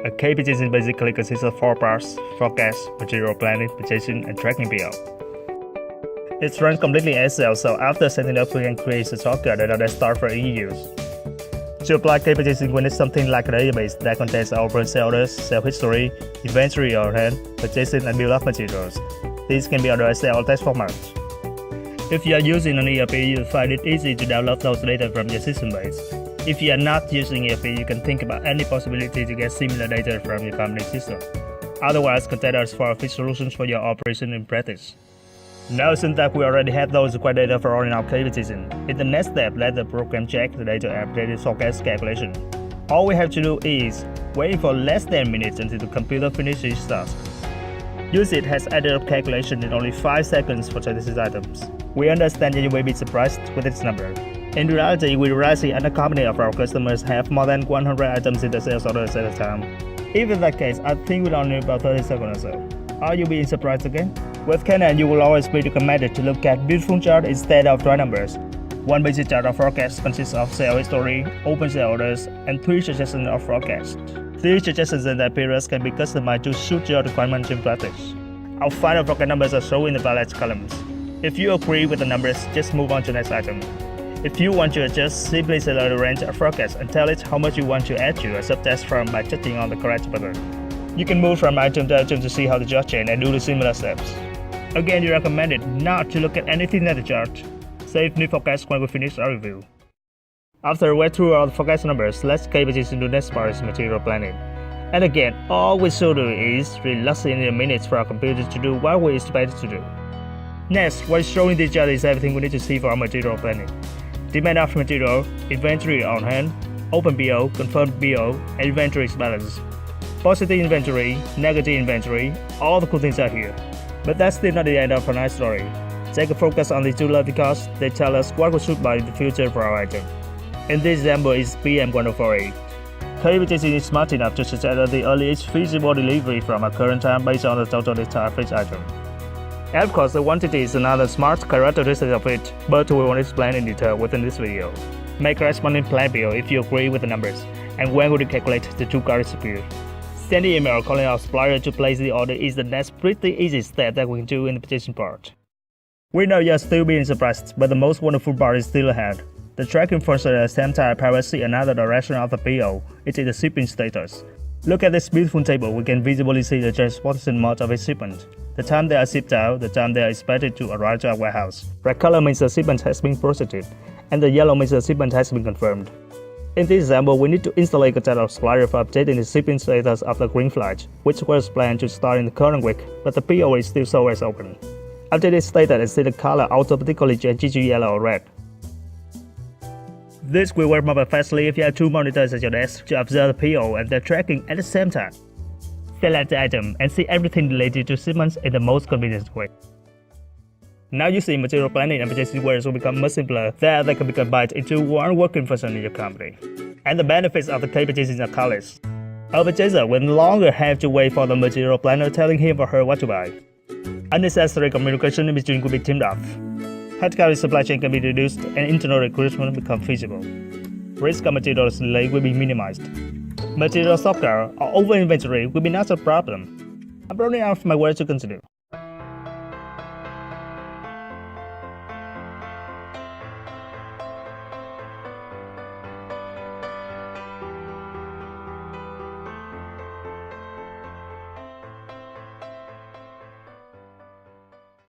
A K purchasing basically consists of 4 parts: forecast, material planning, purchasing, and tracking PO. It's run completely in Excel, so after setting up, we can create a shortcut that are start for easy use. To apply K purchasing, we need something like a database that contains our current sales orders, sales history, inventory on hand, purchasing, and bill of materials. These can be under Excel or text format. If you are using an ERP, you'll find it easy to download those data from your system base. If you are not using ERP, you can think about any possibility to get similar data from your company system. Otherwise, contact us for free solutions for your operation in practice. Now, since that we already have those required data for running our K purchasing, in the next step, let the program check the data and update the forecast calculation. All we have to do is wait for less than minutes until the computer finishes its task. Use it has added up calculation in only 5 seconds for 26 items. We understand that you may be surprised with this number. In reality, we realize the other company of our customers have more than 100 items in the sales orders at a time. If in that case, I think we'll only about 30 seconds or so. Are you being surprised again? With KNN, you will always be recommended to look at beautiful chart instead of dry numbers. One basic chart of forecast consists of sales history, open sales orders, and 3 suggestions of forecast. These suggestions and their periods can be customized to suit your requirements in practice. Our final forecast numbers are shown in the valid columns. If you agree with the numbers, just move on to the next item. If you want to adjust, simply select the range of forecast and tell it how much you want to add to a subtask from by clicking on the correct button. You can move from item to item to see how the chart changes and do the similar steps. Again, you are recommended not to look at anything in the chart. Save new forecast when we finish our review. After we read through all the forecast numbers, let's get into the next part is material planning. And again, all we should do is relax in a minute for our computer to do what we expect it to do. Next, what is showing this chart is everything we need to see for our material planning. Demand of material, inventory on hand, open PO, confirmed PO, and inventory balance. Positive inventory, negative inventory, all the cool things are here. But that's still not the end of our nice story. Take a focus on these two lines because they tell us what we should buy in the future for our item. In this example is PM1048. K purchasing is smart enough to suggest the earliest feasible delivery from our current time based on the total data of each item. And of course, the quantity is another smart characteristic of it, but we won't explain in detail within this video. Make corresponding plan bill if you agree with the numbers, and when would you calculate the two cards appear. Send the email calling our supplier to place the order is the next pretty easy step that we can do in the purchasing part. We know you're still being surprised, but the most wonderful part is still ahead. The tracking function at the same time privacy another direction of the PO, it is the shipping status. Look at this beautiful table, we can visibly see the transportation mode of a shipment. The time they are shipped out, the time they are expected to arrive to our warehouse. Red color means the shipment has been processed, and the yellow means the shipment has been confirmed. In this example, we need to install a contact our supplier for updating the shipping status of the green flight, which was planned to start in the current week, but the PO is still shown as open. Updated status and see the color automatically change to yellow or red. This will work more fastly if you have 2 monitors at your desk to observe the PO and their tracking at the same time. Select the item and see everything related to shipments in the most convenient way. Now you see material planning and purchasing words will become much simpler, that they can be combined into one working function in your company. And the benefits of the K purchasing are countless. A purchaser will no longer have to wait for the material planner telling him or her what to buy. Unnecessary communication in between could be trimmed off. Headcount in supply chain can be reduced and internal recruitment become feasible. Risk of materials delay will be minimized. Material stockpile or over inventory will be not a problem. I'm running out of my words to consider.